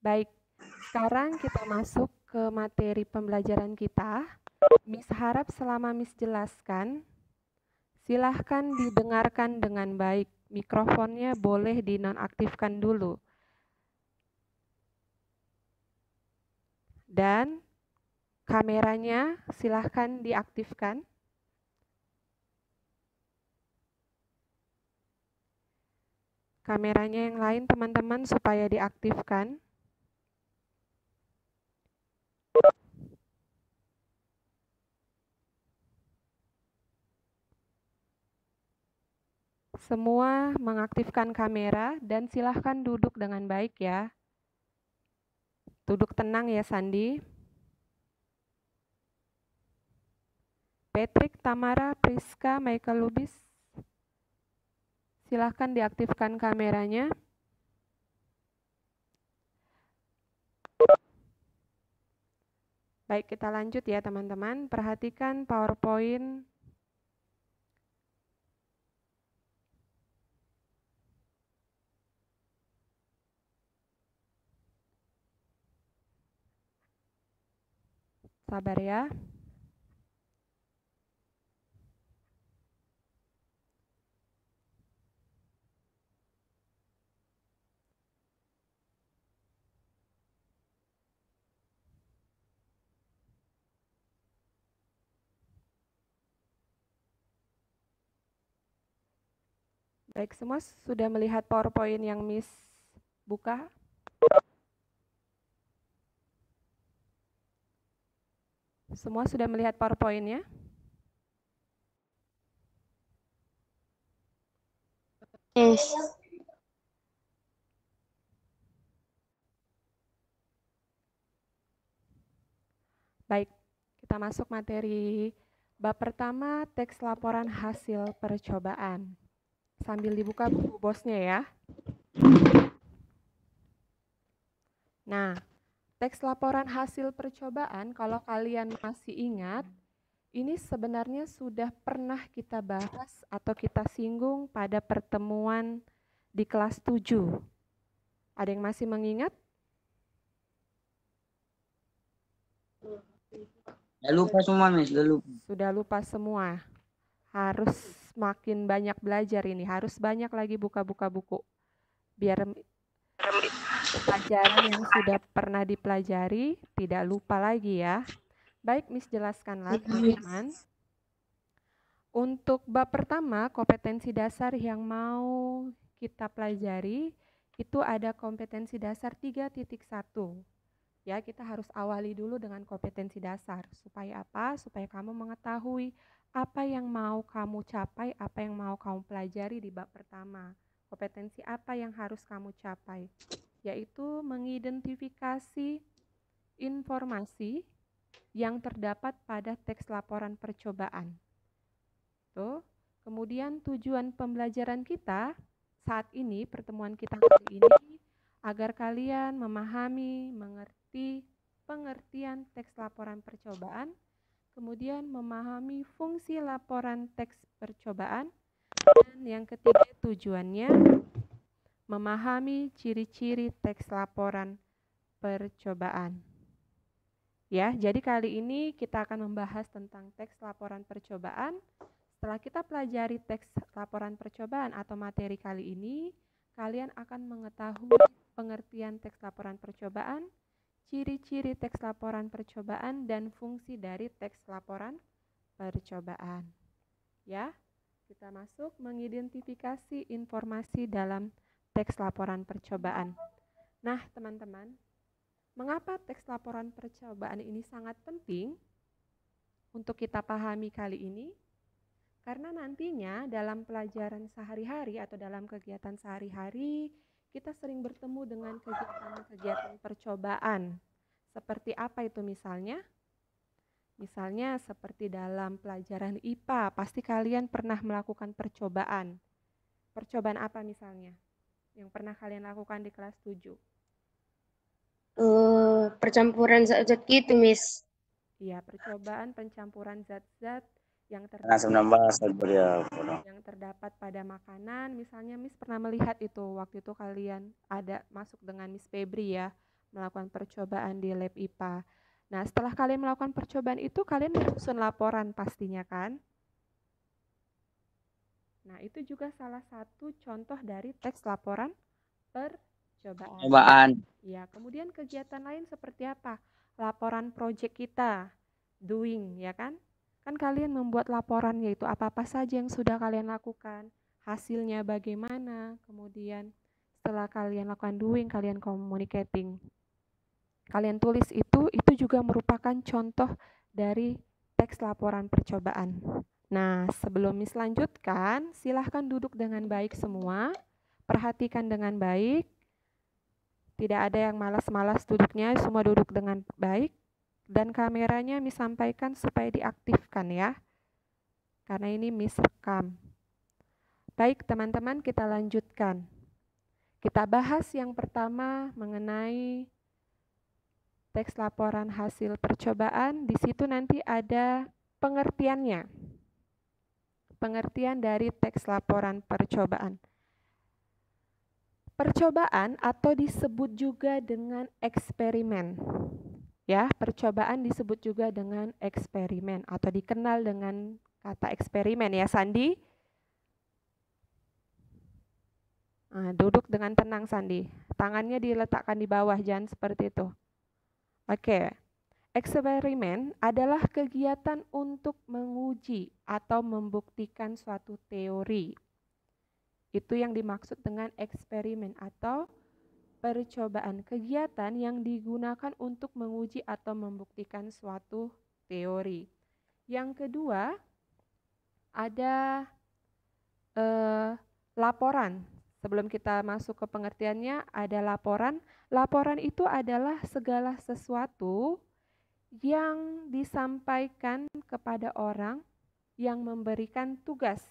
Baik, sekarang kita masuk ke materi pembelajaran kita. Miss harap selama Miss jelaskan, silahkan didengarkan dengan baik. Mikrofonnya boleh dinonaktifkan dulu. Dan kameranya silahkan diaktifkan. Kameranya yang lain teman-teman supaya diaktifkan. Semua mengaktifkan kamera dan silahkan duduk dengan baik ya. Duduk tenang ya Sandi. Patrick, Tamara, Priska, Michael Lubis. Silahkan diaktifkan kameranya. Baik, kita lanjut ya teman-teman. Perhatikan PowerPoint. Sabar ya. Baik, semua sudah melihat PowerPoint yang Miss buka? Semua sudah melihat PowerPoint-nya? Yes. Baik, kita masuk materi bab pertama, teks laporan hasil percobaan. Sambil dibuka buku bosnya ya. Nah, teks laporan hasil percobaan, kalau kalian masih ingat, ini sebenarnya sudah pernah kita bahas atau kita singgung pada pertemuan di kelas 7. Ada yang masih mengingat? Udah lupa semua, Miss. Sudah lupa semua. Harus makin banyak belajar ini. Harus banyak lagi buka-buka buku. Biar pelajaran yang sudah pernah dipelajari tidak lupa lagi ya. Baik, Miss jelaskanlah teman-teman. Untuk bab pertama, kompetensi dasar yang mau kita pelajari, itu ada kompetensi dasar 3.1. Ya, kita harus awali dulu dengan kompetensi dasar. Supaya apa? Supaya kamu mengetahui apa yang mau kamu capai, apa yang mau kamu pelajari di bab pertama. Kompetensi apa yang harus kamu capai? Yaitu mengidentifikasi informasi yang terdapat pada teks laporan percobaan. Tuh. Kemudian tujuan pembelajaran kita saat ini, pertemuan kita kali ini, agar kalian memahami, mengerti pengertian teks laporan percobaan, kemudian memahami fungsi laporan teks percobaan, dan yang ketiga tujuannya memahami ciri-ciri teks laporan percobaan. Ya, jadi kali ini kita akan membahas tentang teks laporan percobaan. Setelah kita pelajari teks laporan percobaan atau materi kali ini, kalian akan mengetahui pengertian teks laporan percobaan, ciri-ciri teks laporan percobaan, dan fungsi dari teks laporan percobaan. Ya, kita masuk mengidentifikasi informasi dalam teks laporan percobaan. Nah, teman-teman, mengapa teks laporan percobaan ini sangat penting untuk kita pahami kali ini? Karena nantinya dalam pelajaran sehari-hari atau dalam kegiatan sehari-hari, kita sering bertemu dengan kegiatan-kegiatan percobaan. Seperti apa itu misalnya? Misalnya seperti dalam pelajaran IPA, pasti kalian pernah melakukan percobaan. Percobaan apa misalnya? Yang pernah kalian lakukan di kelas 7? Percampuran zat-zat gitu, Miss. Iya, percobaan pencampuran zat-zat yang terdapat pada makanan. Misalnya Miss pernah melihat itu waktu itu kalian ada masuk dengan Miss Febri ya, melakukan percobaan di lab IPA. Nah, setelah kalian melakukan percobaan itu, kalian menyusun laporan pastinya kan? Nah, itu juga salah satu contoh dari teks laporan percobaan. Cobaan. Ya, kemudian kegiatan lain seperti apa? Laporan project kita, doing, ya kan? Kan kalian membuat laporan, yaitu apa-apa saja yang sudah kalian lakukan, hasilnya bagaimana, kemudian setelah kalian lakukan doing, kalian communicating. Kalian tulis itu juga merupakan contoh dari teks laporan percobaan. Nah, sebelum Miss lanjutkan, silahkan duduk dengan baik semua, perhatikan dengan baik. Tidak ada yang malas-malas duduknya, semua duduk dengan baik. Dan kameranya Miss sampaikan supaya diaktifkan ya. Karena ini Miss rekam. Baik teman-teman, kita lanjutkan. Kita bahas yang pertama mengenai teks laporan hasil percobaan. Di situ nanti ada pengertiannya. Pengertian dari teks laporan percobaan. Percobaan atau disebut juga dengan eksperimen. Ya, percobaan disebut juga dengan eksperimen atau dikenal dengan kata eksperimen ya, Sandi. Nah, duduk dengan tenang, Sandi. Tangannya diletakkan di bawah, jangan seperti itu. Oke. Eksperimen adalah kegiatan untuk menguji atau membuktikan suatu teori. Itu yang dimaksud dengan eksperimen atau percobaan, kegiatan yang digunakan untuk menguji atau membuktikan suatu teori. Yang kedua, ada laporan. Sebelum kita masuk ke pengertiannya, ada laporan. Laporan itu adalah segala sesuatu yang disampaikan kepada orang yang memberikan tugas.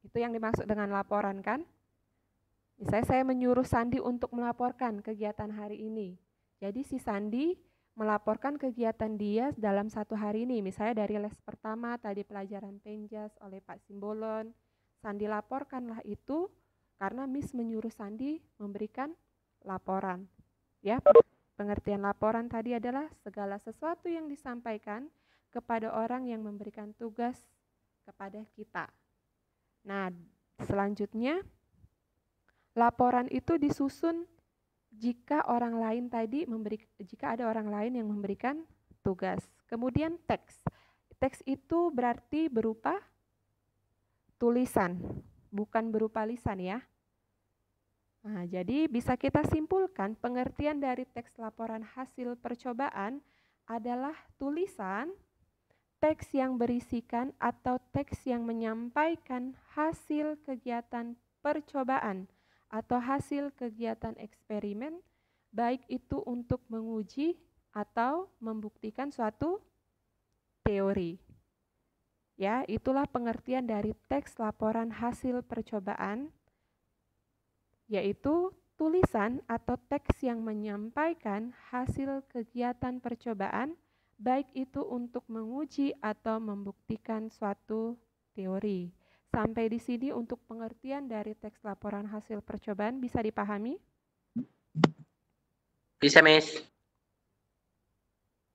Itu yang dimaksud dengan laporan kan? Misalnya saya menyuruh Sandi untuk melaporkan kegiatan hari ini. Jadi si Sandi melaporkan kegiatan dia dalam satu hari ini. Misalnya dari les pertama tadi pelajaran penjas oleh Pak Simbolon. Sandi laporkanlah itu karena Miss menyuruh Sandi memberikan laporan. Ya, pengertian laporan tadi adalah segala sesuatu yang disampaikan kepada orang yang memberikan tugas kepada kita. Nah, selanjutnya laporan itu disusun jika ada orang lain yang memberikan tugas. Kemudian teks. Teks itu berarti berupa tulisan, bukan berupa lisan ya. Nah, jadi bisa kita simpulkan pengertian dari teks laporan hasil percobaan adalah tulisan, teks yang berisikan atau teks yang menyampaikan hasil kegiatan percobaan atau hasil kegiatan eksperimen, baik itu untuk menguji atau membuktikan suatu teori. Ya, itulah pengertian dari teks laporan hasil percobaan, yaitu tulisan atau teks yang menyampaikan hasil kegiatan percobaan, baik itu untuk menguji atau membuktikan suatu teori. Sampai di sini untuk pengertian dari teks laporan hasil percobaan bisa dipahami? Bisa, Miss.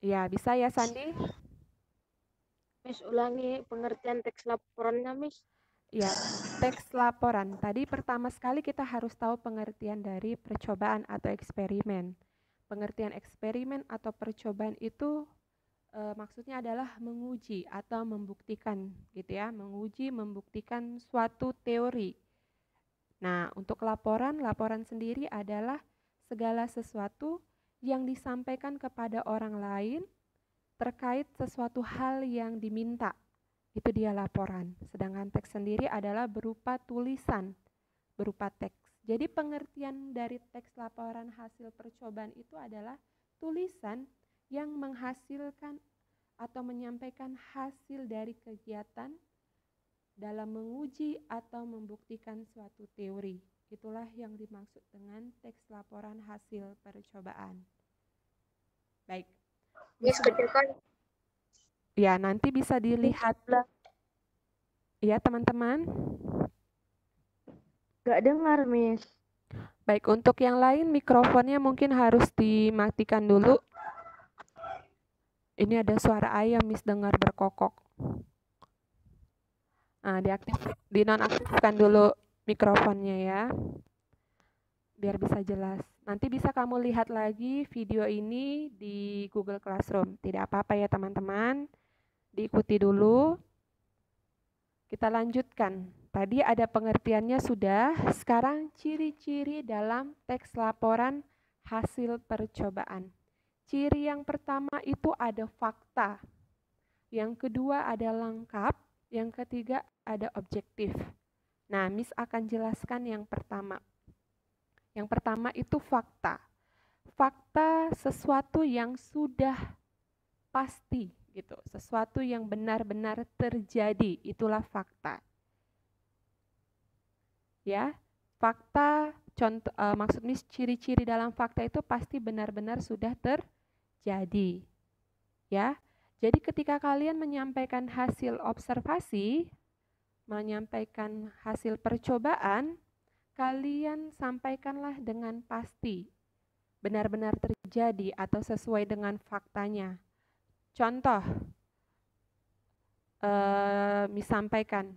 Ya, bisa ya, Sandi? Miss, ulangi pengertian teks laporannya, Miss. Ya, teks laporan. Tadi pertama sekali kita harus tahu pengertian dari percobaan atau eksperimen. Pengertian eksperimen atau percobaan itu maksudnya adalah menguji atau membuktikan gitu ya, menguji membuktikan suatu teori. Nah, untuk laporan sendiri adalah segala sesuatu yang disampaikan kepada orang lain terkait sesuatu hal yang diminta. Itu dia laporan. Sedangkan teks sendiri adalah berupa tulisan, berupa teks. Jadi pengertian dari teks laporan hasil percobaan itu adalah tulisan yang menghasilkan atau menyampaikan hasil dari kegiatan dalam menguji atau membuktikan suatu teori. Itulah yang dimaksud dengan teks laporan hasil percobaan. Baik. Miss, kecilkan. Ya, nanti bisa dilihat. Ya, teman-teman. Gak dengar, Miss. Baik, untuk yang lain mikrofonnya mungkin harus dimatikan dulu. Ini ada suara ayam, Miss dengar berkokok. Nah, dinonaktifkan dulu mikrofonnya ya, biar bisa jelas. Nanti bisa kamu lihat lagi video ini di Google Classroom. Tidak apa-apa ya teman-teman, diikuti dulu. Kita lanjutkan. Tadi ada pengertiannya sudah, sekarang ciri-ciri dalam teks laporan hasil percobaan. Ciri yang pertama itu ada fakta, yang kedua ada lengkap, yang ketiga ada objektif. Nah, Miss akan jelaskan yang pertama. Yang pertama itu fakta. Fakta sesuatu yang sudah pasti gitu, sesuatu yang benar-benar terjadi, itulah fakta. Ya, fakta contoh maksud Miss ciri-ciri dalam fakta itu pasti benar-benar sudah terjadi. Ya. Jadi ketika kalian menyampaikan hasil observasi, menyampaikan hasil percobaan, kalian sampaikanlah dengan pasti, benar-benar terjadi atau sesuai dengan faktanya. Contoh, sampaikan,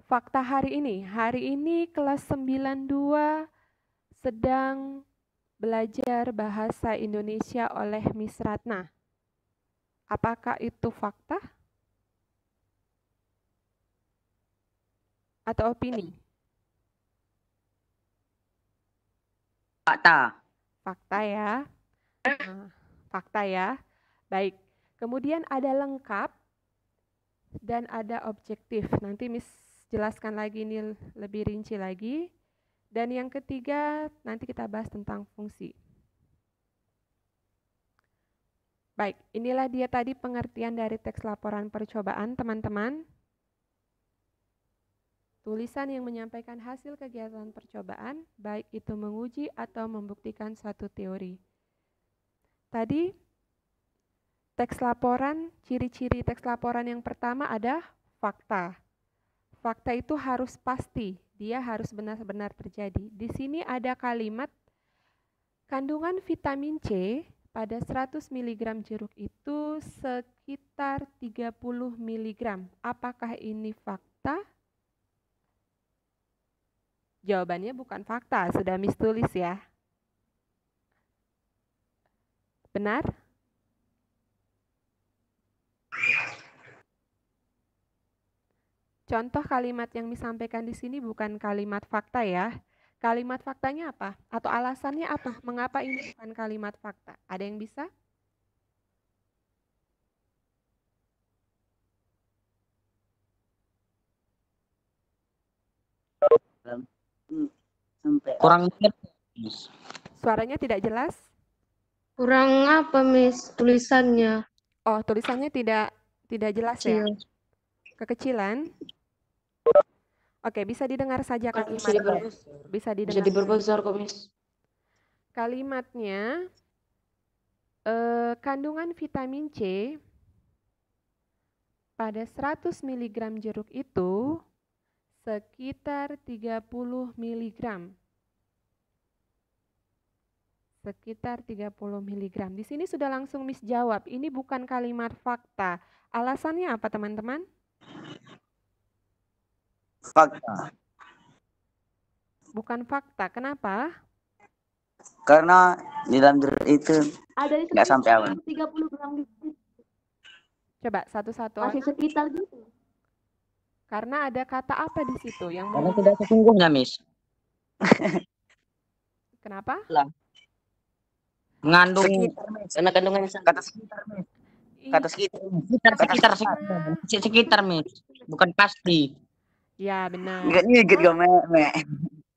fakta hari ini kelas 92 sedang belajar bahasa Indonesia oleh Miss Ratna. Apakah itu fakta? Atau opini? Fakta. Fakta ya. Nah, fakta ya. Baik. Kemudian ada lengkap dan ada objektif. Nanti Miss jelaskan lagi ini lebih rinci lagi. Dan yang ketiga nanti kita bahas tentang fungsi. Baik, inilah dia tadi pengertian dari teks laporan percobaan, teman-teman. Tulisan yang menyampaikan hasil kegiatan percobaan, baik itu menguji atau membuktikan suatu teori. Tadi, teks laporan, ciri-ciri teks laporan yang pertama ada fakta. Fakta itu harus pasti, dia harus benar-benar terjadi. Di sini ada kalimat, kandungan vitamin C pada 100 mg jeruk itu sekitar 30 mg. Apakah ini fakta? Jawabannya bukan fakta, sudah Miss tulis ya. Benar? Contoh kalimat yang disampaikan di sini bukan kalimat fakta ya. Kalimat faktanya apa? Atau alasannya apa? Mengapa ini bukan kalimat fakta? Ada yang bisa? Kurang Suaranya tidak jelas? Kurang apa, Miss? Tulisannya Oh, tulisannya tidak jelas ya? kecil. Kekecilan? Oke, bisa didengar saja kalimatnya. Bisa Bisa didengar. diperbesar kok, Miss. Kalimatnya, kandungan vitamin C pada 100 mg jeruk itu sekitar 30 mg. Sekitar 30 mg. Di sini sudah langsung Miss jawab, ini bukan kalimat fakta. Alasannya apa, teman-teman? fakta. Bukan fakta. Kenapa? Karena di dalam jeruk itu Ada nggak sampai awan. 30 gram gitu. Coba satu-satu. Masih sekitar gitu. Karena ada kata apa di situ yang Karena tidak sesungguhnya, Miss. Kenapa? Mengandung Karena kandungannya sama. kata sekitar, Miss. Kata sekitar, sekitar, Miss. Bukan pasti. Ya, benar. Ingat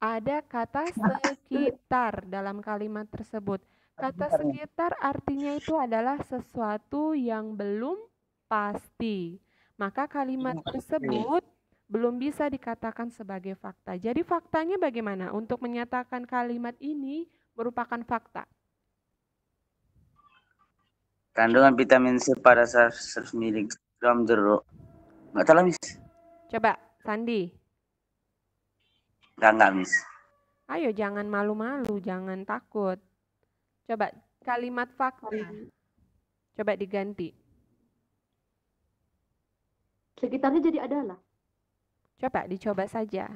Ada kata sekitar dalam kalimat tersebut. Kata sekitar artinya itu adalah sesuatu yang belum pasti. Maka kalimat tersebut belum bisa dikatakan sebagai fakta. Jadi faktanya bagaimana? Untuk menyatakan kalimat ini merupakan fakta. Kandungan vitamin C pada 100 mg jeruk. Nggak salah, Miss. Coba, Sandi. Enggak, Miss. Ayo jangan malu-malu, jangan takut. Coba kalimat fakta. Coba diganti. Sekitarnya jadi adalah. Coba dicoba saja.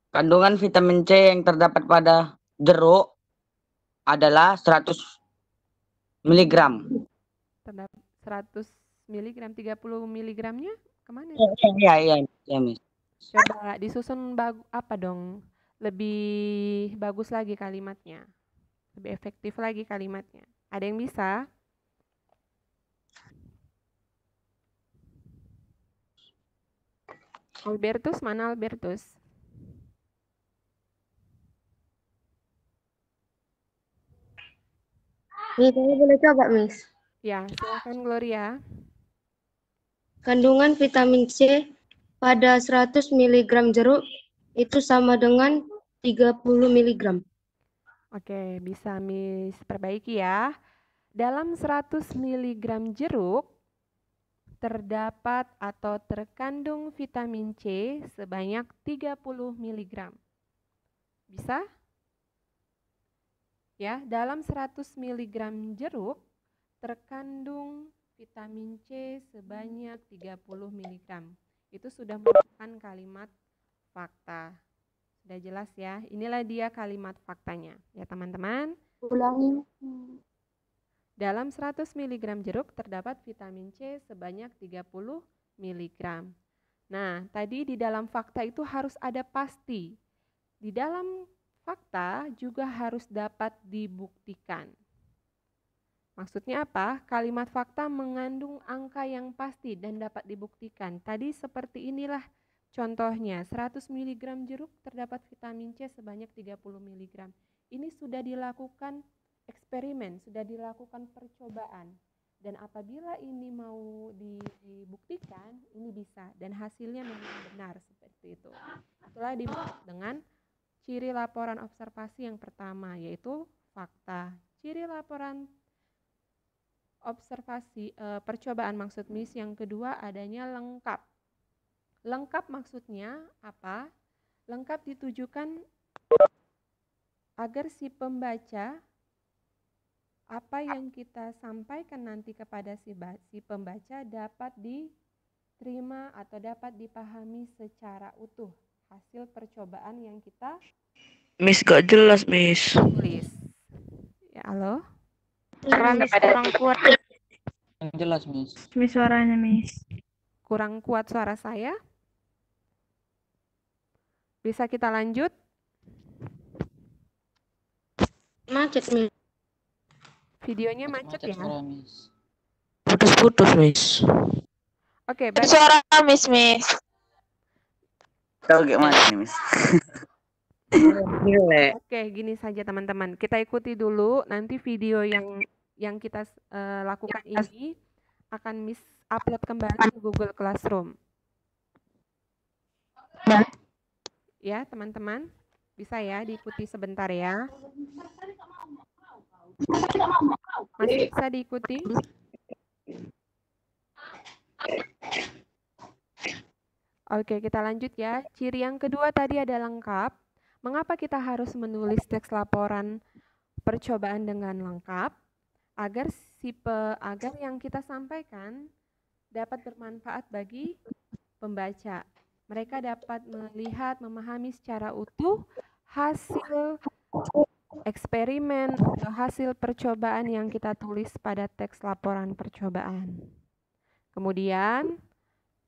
Kandungan vitamin C yang terdapat pada jeruk adalah 100 mg. Terdapat 100 mg, 30 mg-nya kemana? Iya, Miss. Coba disusun apa dong? Lebih bagus lagi kalimatnya. Lebih efektif lagi kalimatnya. Ada yang bisa? Albertus, mana Albertus? Miss, saya boleh coba, Miss. Ya, silakan Gloria. Kandungan vitamin C pada 100 mg jeruk itu sama dengan 30 mg. Oke, bisa Miss perbaiki ya. Dalam 100 mg jeruk terdapat atau terkandung vitamin C sebanyak 30 mg. Bisa? Ya, dalam 100 mg jeruk terkandung vitamin C sebanyak 30 mg. Itu sudah merupakan kalimat fakta. Sudah jelas ya? Inilah dia kalimat faktanya. Ya, teman-teman. Ulangi. Dalam 100 mg jeruk terdapat vitamin C sebanyak 30 mg. Nah, tadi di dalam fakta itu harus ada pasti. Di dalam fakta juga harus dapat dibuktikan. Maksudnya apa? Kalimat fakta mengandung angka yang pasti dan dapat dibuktikan. Tadi seperti inilah contohnya, 100 mg jeruk terdapat vitamin C sebanyak 30 mg. Ini sudah dilakukan eksperimen, sudah dilakukan percobaan. Dan apabila ini mau dibuktikan, ini bisa. Dan hasilnya memang benar seperti itu. Itulah dimaksud dengan ciri laporan observasi yang pertama, yaitu fakta. Ciri laporan observasi percobaan maksud Miss yang kedua adanya lengkap. Lengkap maksudnya apa? Lengkap ditujukan agar si pembaca apa yang kita sampaikan nanti kepada si pembaca dapat diterima atau dapat dipahami secara utuh hasil percobaan yang kita Miss gak jelas, Miss. tulis. Ya, halo? Kurang kuat. Jelas, Miss. Miss suaranya, Miss. Kurang kuat suara saya? Bisa kita lanjut? Macet, Miss. Videonya macet ya? Putus-putus, Miss. Oke, baik. Suara Miss. Tahu gimana nih, Miss? Oke, gini saja teman-teman. Kita ikuti dulu nanti video yang kita lakukan ini akan Miss upload kembali ke Google Classroom. Ya, teman-teman. Bisa ya diikuti sebentar ya. Masih bisa diikuti? Oke, kita lanjut ya. Ciri yang kedua tadi ada lengkap. Mengapa kita harus menulis teks laporan percobaan dengan lengkap? Agar yang kita sampaikan dapat bermanfaat bagi pembaca. Mereka dapat melihat, memahami secara utuh hasil eksperimen atau hasil percobaan yang kita tulis pada teks laporan percobaan. Kemudian,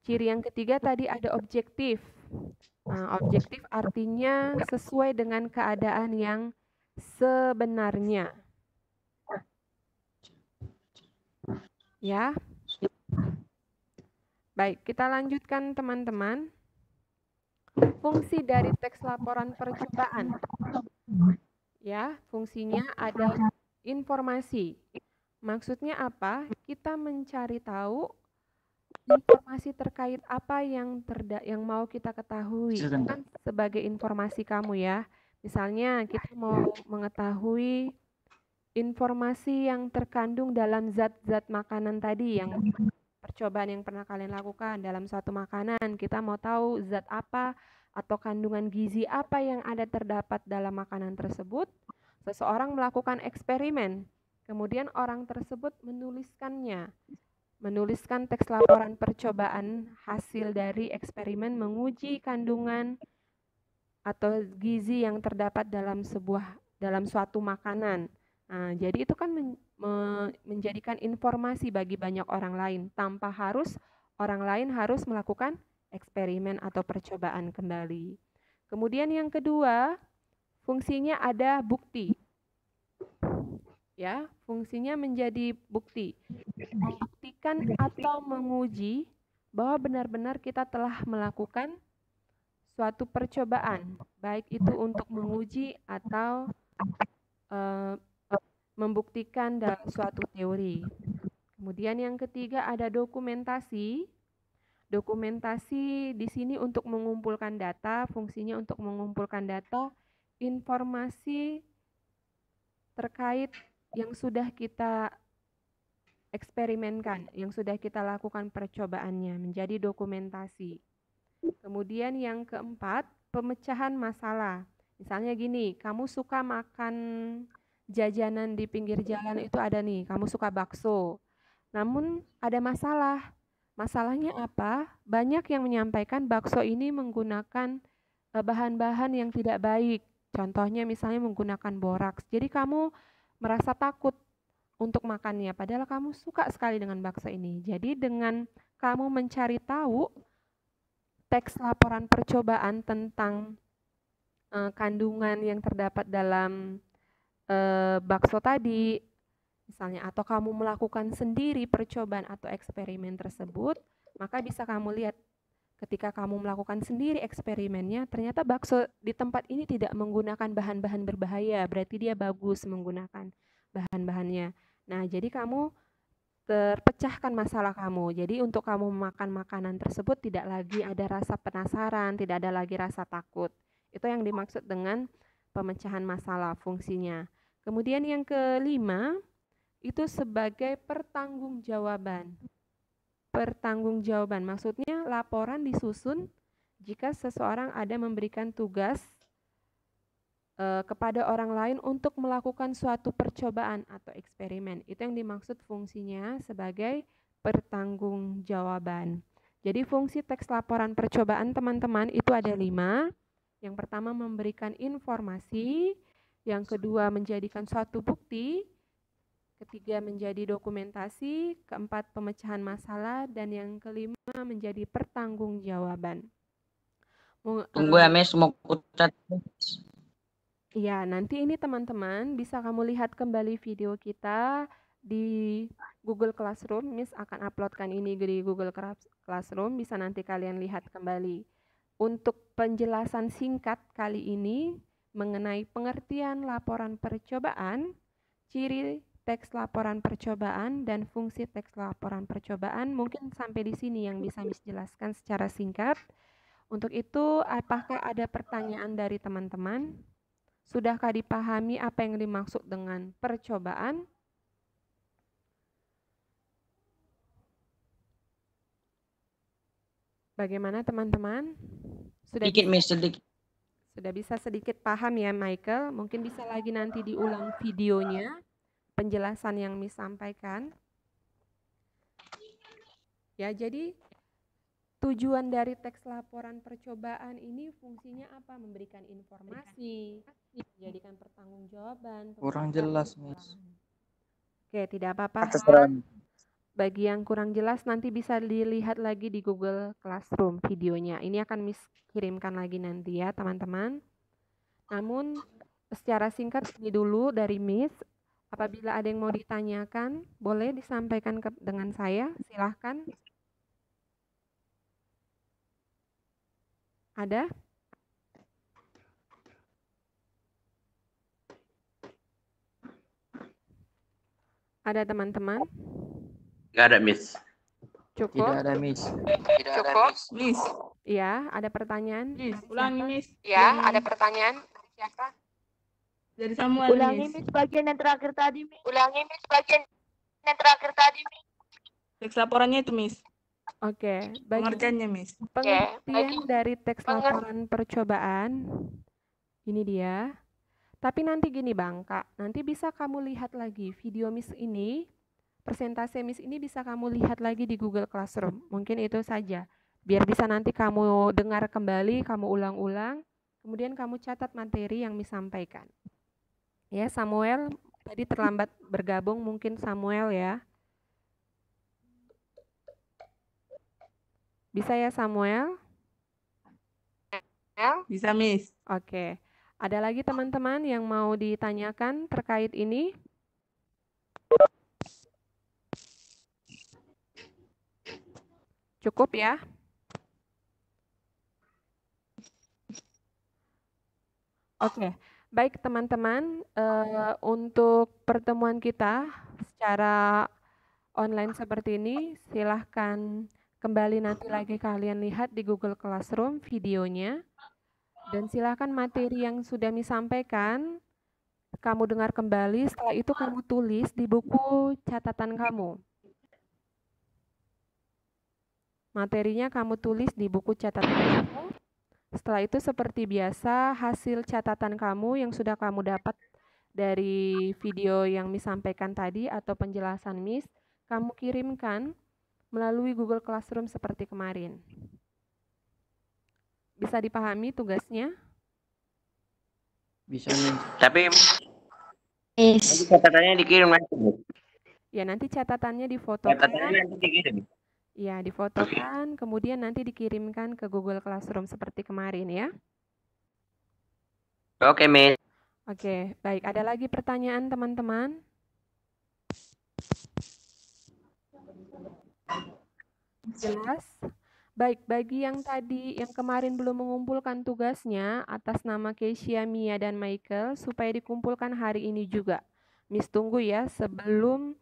ciri yang ketiga tadi ada objektif. Nah, objektif artinya sesuai dengan keadaan yang sebenarnya. Ya. Baik, kita lanjutkan teman-teman. Fungsi dari teks laporan percobaan. Ya, fungsinya ada informasi. Maksudnya apa? Kita mencari tahu informasi terkait apa yang mau kita ketahui. Kan sebagai informasi kamu ya. Misalnya kita mau mengetahui informasi yang terkandung dalam zat-zat makanan tadi yang percobaan yang pernah kalian lakukan dalam suatu makanan. Kita mau tahu zat apa atau kandungan gizi apa yang ada terdapat dalam makanan tersebut. Seseorang melakukan eksperimen, kemudian orang tersebut menuliskannya. Menuliskan teks laporan percobaan hasil dari eksperimen menguji kandungan atau gizi yang terdapat dalam suatu makanan. Nah, jadi itu kan menjadikan informasi bagi banyak orang lain tanpa harus orang lain harus melakukan eksperimen atau percobaan kembali. Kemudian yang kedua, fungsinya ada bukti. Ya, fungsinya menjadi bukti. Membuktikan atau menguji bahwa benar-benar kita telah melakukan suatu percobaan, baik itu untuk menguji atau membuktikan dalam suatu teori. Kemudian yang ketiga ada dokumentasi. Dokumentasi di sini untuk mengumpulkan data, fungsinya untuk mengumpulkan data, informasi terkait yang sudah kita eksperimenkan, yang sudah kita lakukan percobaannya, menjadi dokumentasi. Kemudian yang keempat, pemecahan masalah. Misalnya gini, kamu suka makan jajanan di pinggir jalan itu ada nih, kamu suka bakso. Namun ada masalah. Masalahnya apa? Banyak yang menyampaikan bakso ini menggunakan bahan-bahan yang tidak baik. Contohnya misalnya menggunakan boraks. Jadi kamu merasa takut untuk makannya, padahal kamu suka sekali dengan bakso ini. Jadi dengan kamu mencari tahu teks laporan percobaan tentang kandungan yang terdapat dalam bakso tadi, misalnya, atau kamu melakukan sendiri percobaan atau eksperimen tersebut, maka bisa kamu lihat ketika kamu melakukan sendiri eksperimennya, ternyata bakso di tempat ini tidak menggunakan bahan-bahan berbahaya, berarti dia bagus menggunakan bahan-bahannya. Nah, jadi kamu terpecahkan masalah kamu. Jadi untuk kamu makan makanan tersebut tidak lagi ada rasa penasaran, tidak ada lagi rasa takut. Itu yang dimaksud dengan pemecahan masalah fungsinya. Kemudian yang kelima, itu sebagai pertanggungjawaban. Pertanggungjawaban maksudnya laporan disusun jika seseorang ada memberikan tugas kepada orang lain untuk melakukan suatu percobaan atau eksperimen. Itu yang dimaksud fungsinya sebagai pertanggungjawaban. Jadi fungsi teks laporan percobaan teman-teman itu ada 5. Yang pertama memberikan informasi, yang kedua menjadikan suatu bukti, ketiga menjadi dokumentasi, keempat pemecahan masalah, dan yang kelima menjadi pertanggungjawaban. Tunggu ya, Miss, mau kucat. Iya, nanti ini teman-teman bisa kamu lihat kembali video kita di Google Classroom. Miss akan uploadkan ini di Google Classroom, bisa nanti kalian lihat kembali. Untuk penjelasan singkat kali ini mengenai pengertian laporan percobaan, ciri teks laporan percobaan, dan fungsi teks laporan percobaan, mungkin sampai di sini yang bisa Miss jelaskan secara singkat. Untuk itu, apakah ada pertanyaan dari teman-teman? Sudahkah dipahami apa yang dimaksud dengan percobaan? Bagaimana teman-teman? Sudah bisa sedikit paham ya Michael? Mungkin bisa lagi nanti diulang videonya, penjelasan yang Miss sampaikan. Ya, jadi tujuan dari teks laporan percobaan ini fungsinya apa? Memberikan informasi, menjadikan pertanggungjawaban. Kurang jelas, Miss. Oke, tidak apa-apa. Bagi yang kurang jelas nanti bisa dilihat lagi di Google Classroom videonya. Ini akan Miss kirimkan lagi nanti ya, teman-teman. Namun secara singkat ini dulu dari Miss. Apabila ada yang mau ditanyakan, boleh disampaikan dengan saya, silahkan. Ada? Ada teman-teman? Nggak ada, Miss. Cukup? Tidak ada, Miss. Cukup? Miss. Ya, ada pertanyaan? Miss, ulangi, Miss. Ya, ada pertanyaan? Siapa? Dari Samuel, Ulangi, Miss. Miss, bagian yang terakhir tadi, Miss. Ulangi, Miss, bagian yang terakhir tadi, Miss. Teks laporannya itu, Miss. Oke, Pengertiannya, Miss. pengertian dari teks laporan percobaan, ini dia. Tapi nanti gini Bang, Kak, nanti bisa kamu lihat lagi video Miss ini, presentasi Miss ini bisa kamu lihat lagi di Google Classroom. Mungkin itu saja. Biar bisa nanti kamu dengar kembali, kamu ulang-ulang, kemudian kamu catat materi yang Miss sampaikan. Ya, Samuel tadi terlambat bergabung, mungkin Samuel ya. Bisa ya Samuel? Bisa, Miss. Oke. Ada lagi teman-teman yang mau ditanyakan terkait ini? Cukup ya? Oke, baik teman-teman, untuk pertemuan kita secara online seperti ini, silahkan kembali nanti lagi kalian lihat di Google Classroom videonya. Dan silahkan materi yang sudah disampaikan, kamu dengar kembali, setelah itu kamu tulis di buku catatan kamu. Materinya kamu tulis di buku catatan kamu. Setelah itu seperti biasa, hasil catatan kamu yang sudah kamu dapat dari video yang Miss sampaikan tadi atau penjelasan Miss, kamu kirimkan melalui Google Classroom seperti kemarin. Bisa dipahami tugasnya? Bisa, Miss. Tapi Miss. catatannya dikirim nanti. Ya, nanti catatannya Catatannya difotokan. nanti dikirim. Ya, difotokan, kemudian nanti dikirimkan ke Google Classroom seperti kemarin ya. Oke, Miss. Oke, baik. Ada lagi pertanyaan teman-teman? Jelas? Baik, bagi yang tadi, yang kemarin belum mengumpulkan tugasnya atas nama Keisha, Mia, dan Michael, supaya dikumpulkan hari ini juga. Miss tunggu ya, sebelum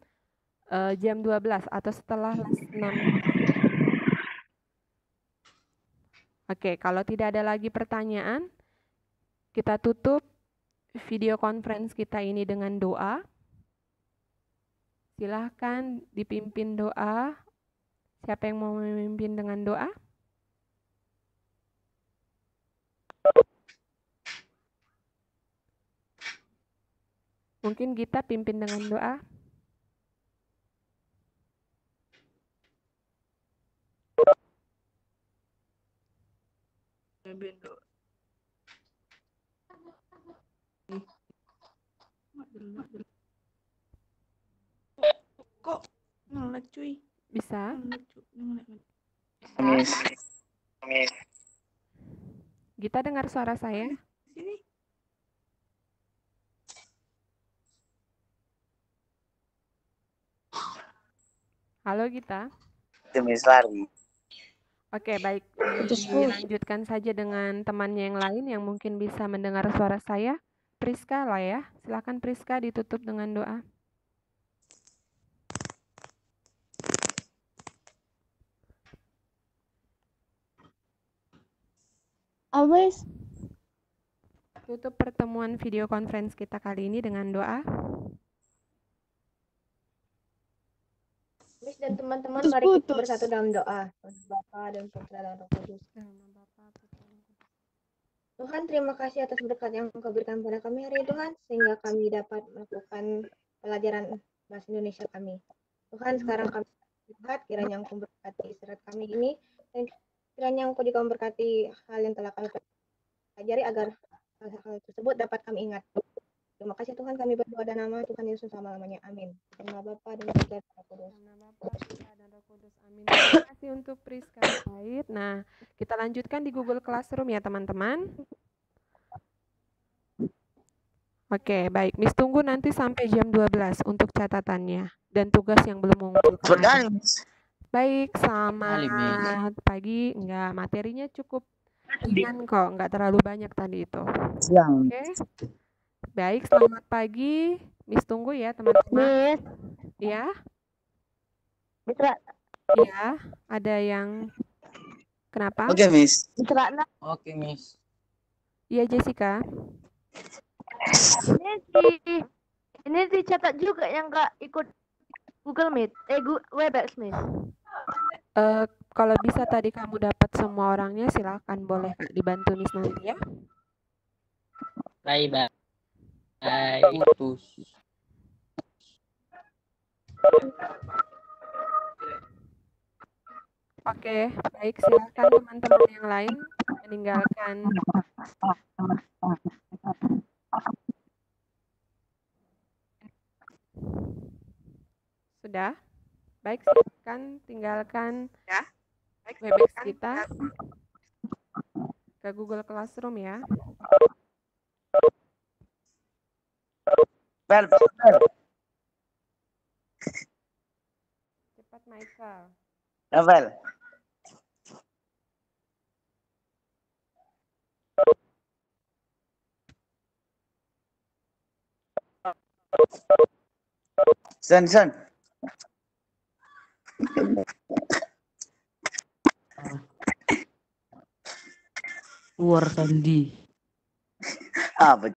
jam 12 atau setelah les 6. Oke, kalau tidak ada lagi pertanyaan, kita tutup video conference kita ini dengan doa. Silahkan dipimpin doa. Siapa yang mau memimpin dengan doa? Mungkin Gita pimpin dengan doa. Kok ngelag, cuy? Bisa? Miss. Gita dengar suara saya? Sini. Halo Gita. Miss lari. Oke, baik. Dilanjutkan saja dengan temannya yang lain yang mungkin bisa mendengar suara saya. Priska lah ya. Silakan Priska ditutup dengan doa. Always. Tutup pertemuan video conference kita kali ini dengan doa. Miss dan teman-teman, mari kita bersatu dalam doa. Bapa dan Putra dan Roh Kudus. Tuhan, terima kasih atas berkat yang Engkau berikan pada kami hari ini, Tuhan, sehingga kami dapat melakukan pelajaran bahasa Indonesia kami. Tuhan, sekarang kami lihat kiranya Engkau berkati istirahat kami ini, dan kiranya Engkau juga memberkati hal yang telah kami pelajari agar hal tersebut dapat kami ingat. Terima kasih Tuhan, kami berdoa dan nama Tuhan Yesus selama-lamanya. Amin. Nama Bapa dan Putra dan Roh Kudus. Amin. Terima kasih untuk Priska Said. Nah, kita lanjutkan di Google Classroom ya teman-teman. Oke, baik. Miss tunggu nanti sampai jam 12 untuk catatannya dan tugas yang belum mengumpulkan. Baik, selamat pagi. Enggak, materinya cukup ringan kok, enggak terlalu banyak tadi itu. Siang. Oke. Baik, selamat pagi. Miss tunggu ya teman-teman. Ya. Mitra. Ya, ada yang kenapa? Oke, Miss. Mitra, Oke, Miss. Iya, Jessica. ini dicatat juga yang nggak ikut Google Meet. Webex Meet. Kalau bisa tadi kamu dapat semua orangnya, silakan boleh Kak dibantu Miss nanti ya. Bye bye. Putus. Oke, baik silakan teman-teman yang lain meninggalkan. Sudah? Baik, silakan tinggalkan Webex kita ke Google Classroom ya. Bel. Cepat Michael. Bel. Sen. Keluar Sandi. Apa